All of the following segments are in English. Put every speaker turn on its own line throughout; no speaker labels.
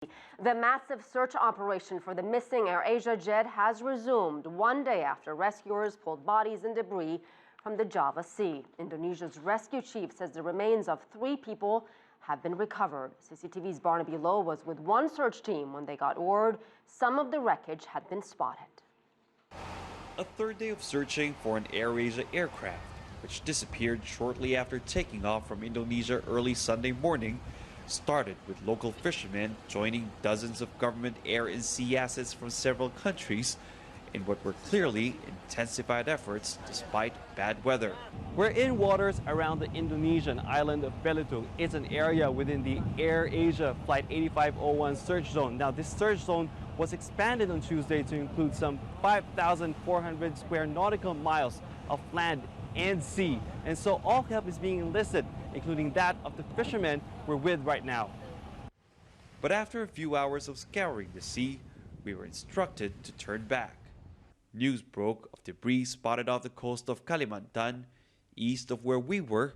The massive search operation for the missing AirAsia jet has resumed one day after rescuers pulled bodies and debris from the Java Sea. Indonesia's rescue chief says the remains of 3 people have been recovered. CCTV's Barnaby was with one search team when they got word some of the wreckage had been spotted.
A third day of searching for an AirAsia aircraft, which disappeared shortly after taking off from Indonesia early Sunday morning, started with local fishermen joining dozens of government air and sea assets from several countries in what were clearly intensified efforts despite bad weather.
We're in waters around the Indonesian island of Beltiung. It's an area within the AirAsia Flight 8501 search zone. Now, this search zone was expanded on Tuesday to include some 5,400 square nautical miles of land and sea. And so all help is being enlisted, including that of the fishermen we're with right now.
But after a few hours of scouring the sea, we were instructed to turn back. News broke of debris spotted off the coast of Kalimantan, east of where we were,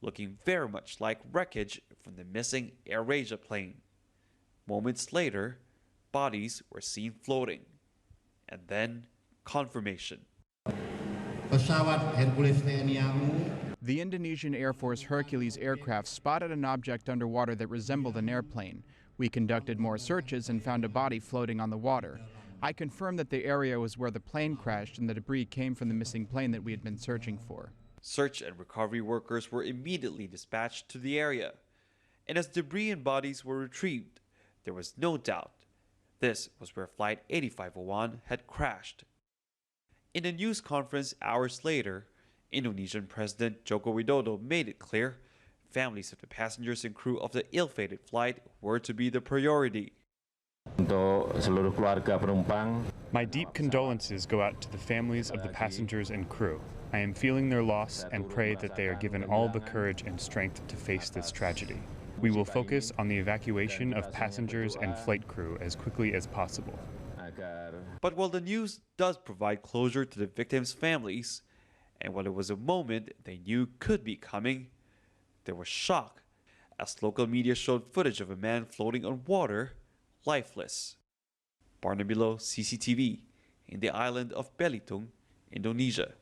looking very much like wreckage from the missing AirAsia plane. Moments later, bodies were seen floating. And then, confirmation.
The Indonesian Air Force Hercules aircraft spotted an object underwater that resembled an airplane. We conducted more searches and found a body floating on the water. I confirmed that the area was where the plane crashed and the debris came from the missing plane that we had been searching for.
Search and recovery workers were immediately dispatched to the area. And as debris and bodies were retrieved, there was no doubt this was where Flight 8501 had crashed. In a news conference hours later, Indonesian President Joko Widodo made it clear families of the passengers and crew of the ill-fated flight were to be the priority.
My deep condolences go out to the families of the passengers and crew. I am feeling their loss and pray that they are given all the courage and strength to face this tragedy. We will focus on the evacuation of passengers and flight crew as quickly as possible.
But while the news does provide closure to the victims' families, and while it was a moment they knew could be coming, there was shock as local media showed footage of a man floating on water, lifeless. Barnaby, CCTV, in the island of Beltiung, Indonesia.